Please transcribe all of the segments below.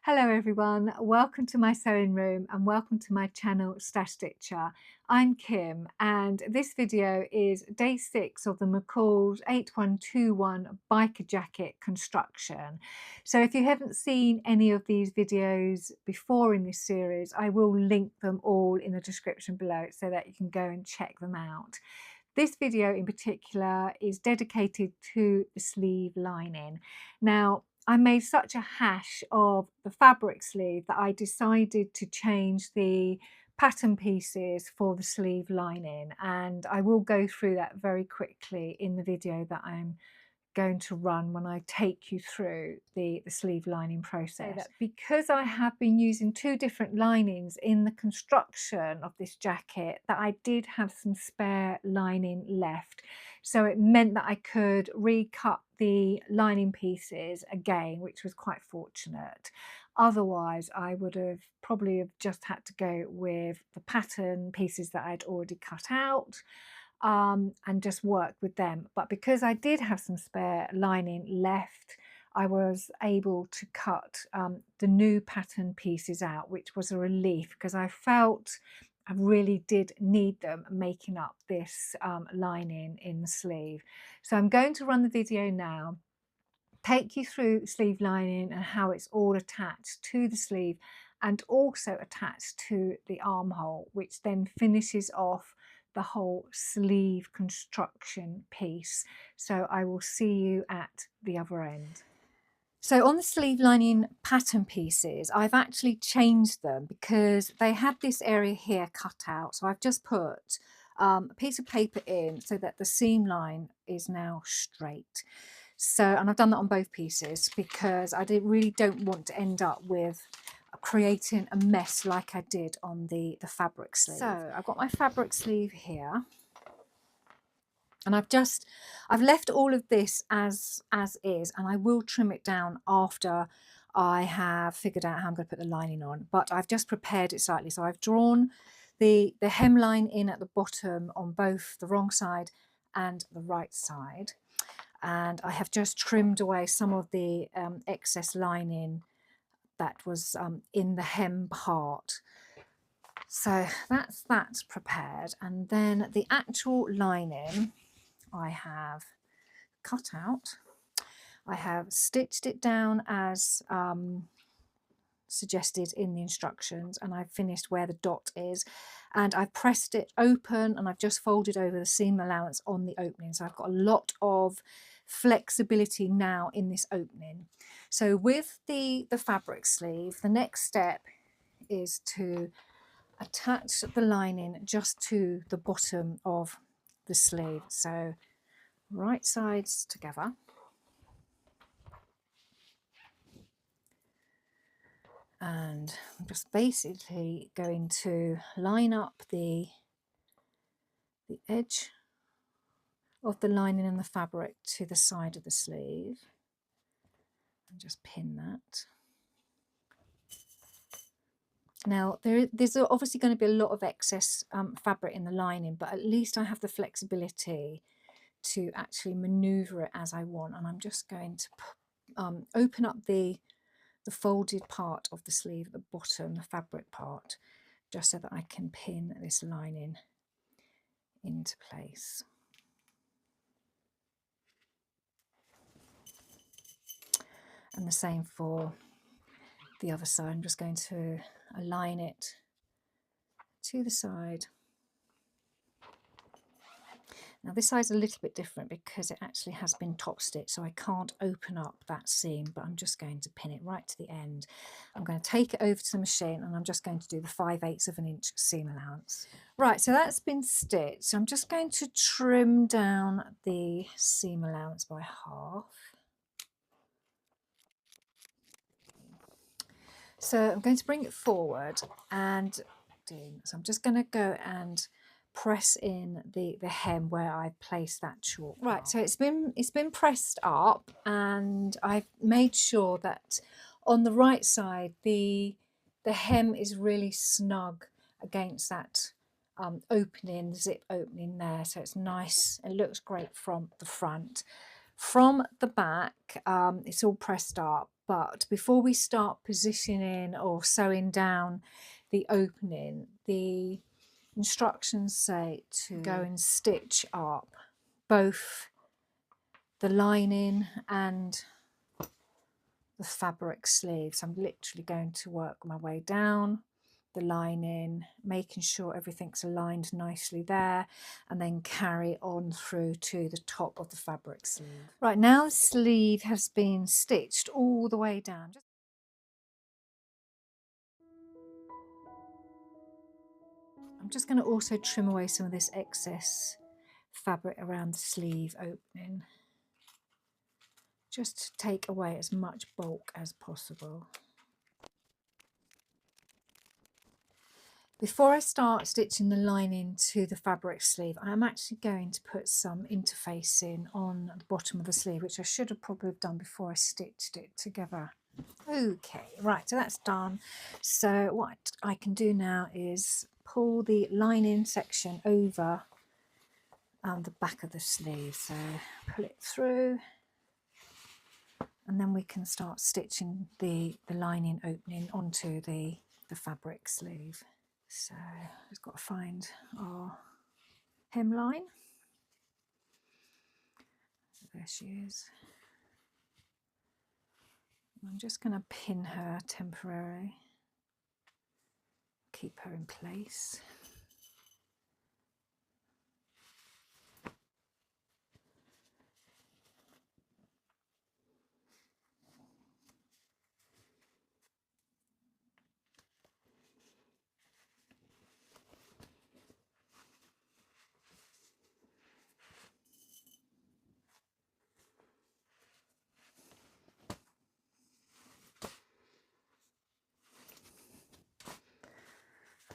Hello everyone, welcome to my sewing room and welcome to my channel Stash Stitcher. I'm Kim and this video is day 6 of the McCall's 8121 biker jacket construction. So if you haven't seen any of these videos before in this series, I will link them all in the description below so that you can go and check them out. This video in particular is dedicated to the sleeve lining. Now, I made such a hash of the fabric sleeve that I decided to change the pattern pieces for the sleeve lining, and I will go through that very quickly in the video that I'm going to run when I take you through the sleeve lining process. That because I have been using two different linings in the construction of this jacket, that I did have some spare lining left. So it meant that I could recut the lining pieces again, which was quite fortunate. Otherwise, I would have probably just had to go with the pattern pieces that I'd already cut out. And just work with them. But because I did have some spare lining left, I was able to cut the new pattern pieces out, which was a relief because I felt I really did need them making up this lining in the sleeve. So I'm going to run the video now, take you through sleeve lining and how it's all attached to the sleeve and also attached to the armhole, which then finishes off the whole sleeve construction piece. So I will see you at the other end. So on the sleeve lining pattern pieces, I've actually changed them because they had this area here cut out. So I've just put a piece of paper in so that the seam line is now straight. So, and I've done that on both pieces because I really don't want to end up with creating a mess like I did on the fabric sleeve. So I've got my fabric sleeve here, and I've left all of this as is, and I will trim it down after I have figured out how I'm going to put the lining on, but I've just prepared it slightly. So I've drawn the hemline in at the bottom on both the wrong side and the right side, and I have just trimmed away some of the excess lining that was in the hem part. So that's prepared, and then the actual lining I have cut out. I have stitched it down as suggested in the instructions, and I've finished where the dot is, and I've pressed it open and I've just folded over the seam allowance on the opening. So I've got a lot of flexibility now in this opening. So with the fabric sleeve, the next step is to attach the lining just to the bottom of the sleeve. So right sides together. And I'm just basically going to line up the edge of the lining and the fabric to the side of the sleeve and just pin that. Now there's obviously going to be a lot of excess fabric in the lining, but at least I have the flexibility to actually maneuver it as I want. And I'm just going to open up the folded part of the sleeve at the bottom, the fabric part, just so that I can pin this lining into place. And the same for the other side. I'm just going to align it to the side. Now this side's a little bit different because it actually has been top stitched, so I can't open up that seam, but I'm just going to pin it right to the end. I'm going to take it over to the machine and I'm just going to do the 5/8 of an inch seam allowance. Right, so that's been stitched. So I'm just going to trim down the seam allowance by half. So I'm going to bring it forward and so I'm just going to go and press in the hem where I placed that chalk. Right, so it's been pressed up, and I've made sure that on the right side the hem is really snug against that opening, the zip opening there, so it's nice. It looks great from the front. From the back, it's all pressed up, but before we start positioning or sewing down the opening, the instructions say to go and stitch up both the lining and the fabric sleeve. So I'm literally going to work my way down the lining, making sure everything's aligned nicely there, and then carry on through to the top of the fabric sleeve. Right, now the sleeve has been stitched all the way down. I'm just going to also trim away some of this excess fabric around the sleeve opening, just to take away as much bulk as possible. Before I start stitching the lining to the fabric sleeve, I'm actually going to put some interfacing on the bottom of the sleeve, which I should have probably done before I stitched it together. Okay, right, so that's done. So what I can do now is pull the lining section over the back of the sleeve. So pull it through, and then we can start stitching the lining opening onto the fabric sleeve. So we've got to find our hemline. So there she is. I'm just going to pin her temporarily, keep her in place.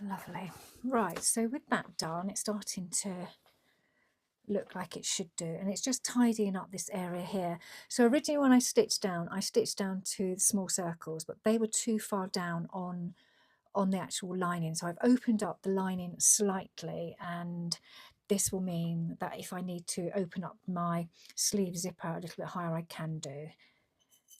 Lovely. Right, so with that done, it's starting to look like it should do, and it's just tidying up this area here. So originally when I stitched down to the small circles, but they were too far down on the actual lining. So I've opened up the lining slightly, and this will mean that if I need to open up my sleeve zipper a little bit higher, I can do.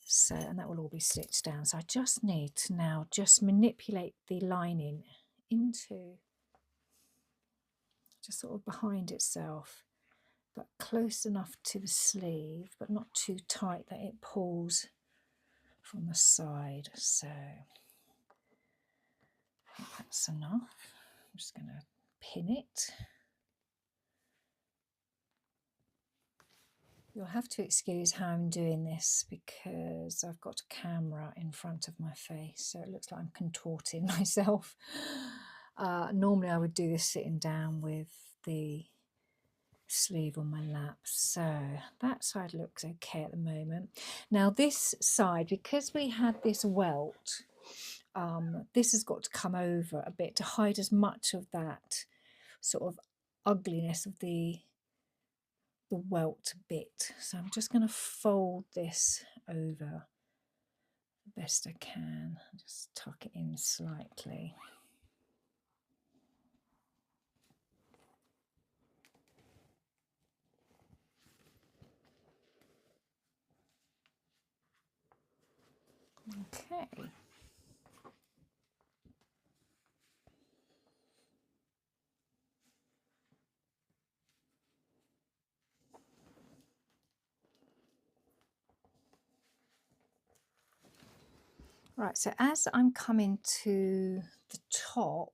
So, and that will all be stitched down. So I just need to now just manipulate the lining into just sort of behind itself, but close enough to the sleeve, but not too tight that it pulls from the side. So I think that's enough. I'm just going to pin it. You'll have to excuse how I'm doing this because I've got a camera in front of my face, so it looks like I'm contorting myself. Normally I would do this sitting down with the sleeve on my lap. So that side looks okay at the moment. Now this side, because we had this welt, this has got to come over a bit to hide as much of that sort of ugliness of the welt bit. So I'm just going to fold this over the best I can, just tuck it in slightly. Okay. Right, so as I'm coming to the top,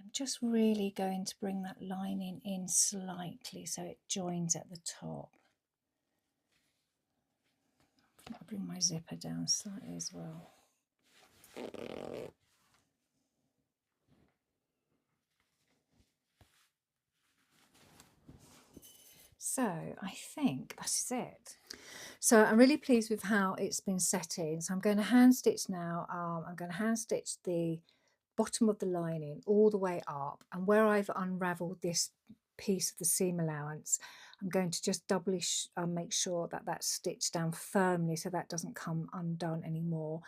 I'm just really going to bring that lining in slightly so it joins at the top. I'll bring my zipper down slightly as well. So I think that is it. So I'm really pleased with how it's been set in. So I'm going to hand stitch now. I'm going to hand stitch the bottom of the lining all the way up, and where I've unravelled this piece of the seam allowance, I'm going to just doubly make sure that that's stitched down firmly so that doesn't come undone anymore.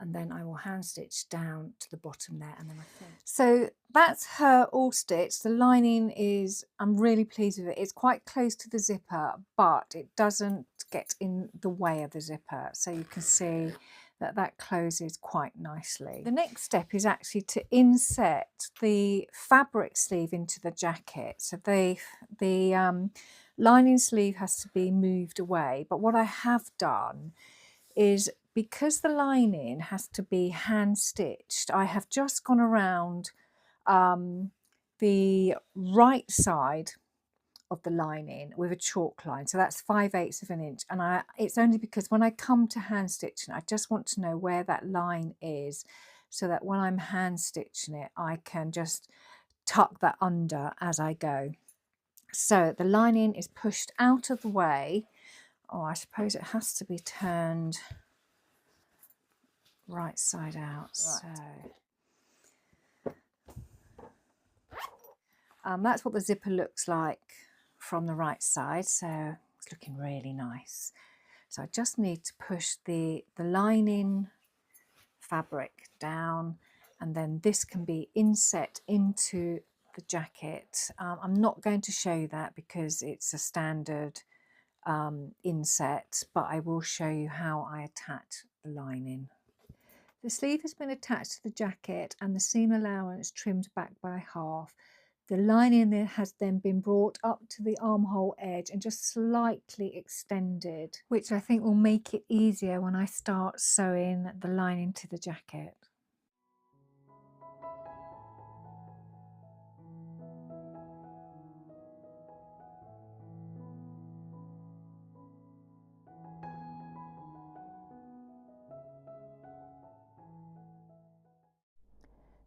and then I will hand stitch down to the bottom there, and then I finish. So that's her all stitched. The lining is, I'm really pleased with it. It's quite close to the zipper, but it doesn't get in the way of the zipper. So you can see that that closes quite nicely. The next step is actually to inset the fabric sleeve into the jacket. So the lining sleeve has to be moved away, but what I have done is, because the lining has to be hand stitched, I have just gone around the right side of the lining with a chalk line, so that's 5/8 of an inch, and it's only because when I come to hand stitching, I just want to know where that line is, so that when I'm hand stitching it, I can just tuck that under as I go. So the lining is pushed out of the way. Oh, I suppose it has to be turned right side out. Right. So that's what the zipper looks like from the right side. So it's looking really nice. So I just need to push the lining fabric down, and then this can be inset into the jacket. I'm not going to show you that because it's a standard inset, but I will show you how I attach the lining. The sleeve has been attached to the jacket and the seam allowance trimmed back by half. The lining there has then been brought up to the armhole edge and just slightly extended, which I think will make it easier when I start sewing the lining to the jacket.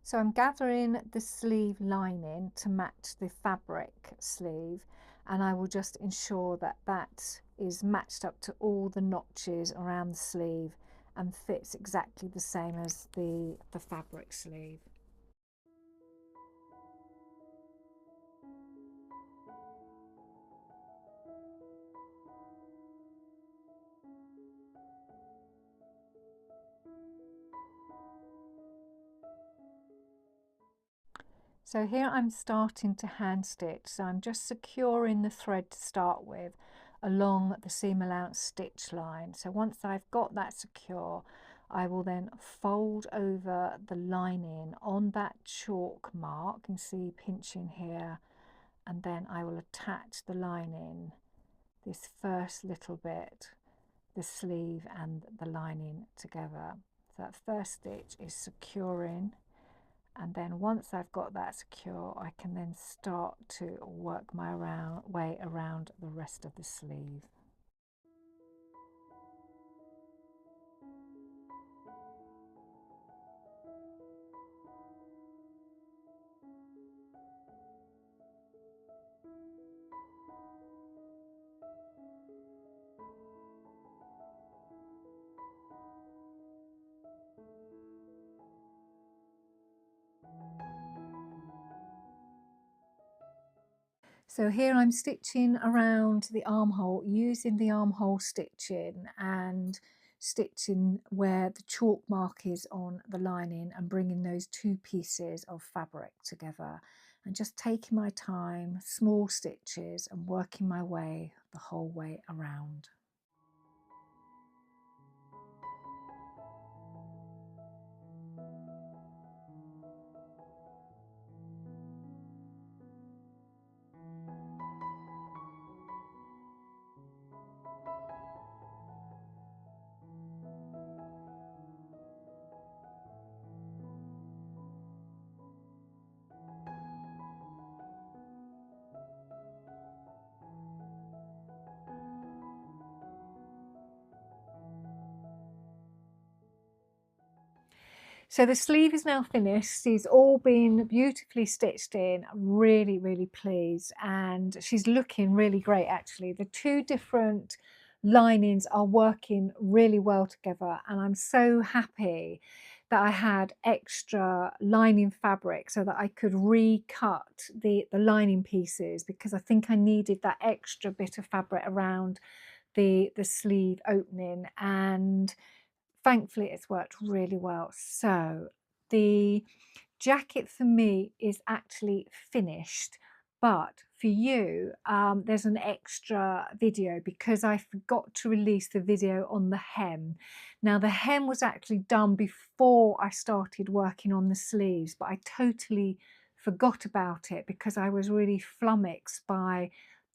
So I'm gathering the sleeve lining to match the fabric sleeve, and I will just ensure that that is matched up to all the notches around the sleeve and fits exactly the same as the fabric sleeve. So here I'm starting to hand stitch, so I'm just securing the thread to start with along the seam allowance stitch line. So once I've got that secure, I will then fold over the lining on that chalk mark. You can see pinching here, and then I will attach the lining, this first little bit, the sleeve and the lining together. So that first stitch is securing, and then once I've got that secure, I can then start to work my way around the rest of the sleeve. So here I'm stitching around the armhole using the armhole stitching and stitching where the chalk mark is on the lining and bringing those two pieces of fabric together, and just taking my time, small stitches, and working my way the whole way around. So the sleeve is now finished. She's all been beautifully stitched in. I'm really, really pleased. And she's looking really great, actually. The two different linings are working really well together. And I'm so happy that I had extra lining fabric so that I could recut the lining pieces, because I think I needed that extra bit of fabric around the sleeve opening. And thankfully it's worked really well. So the jacket for me is actually finished, but for you, there's an extra video because I forgot to release the video on the hem. Now the hem was actually done before I started working on the sleeves, but I totally forgot about it because I was really flummoxed by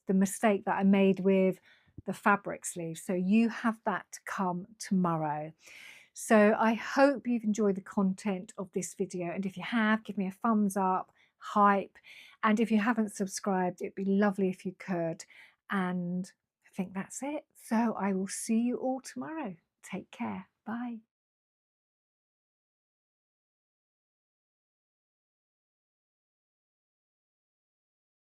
the mistake that I made with the fabric sleeves. So you have that to come tomorrow. So I hope you've enjoyed the content of this video, and if you have, give me a thumbs up, hype, and if you haven't subscribed, it'd be lovely if you could. And I think that's it. So I will see you all tomorrow. Take care. Bye.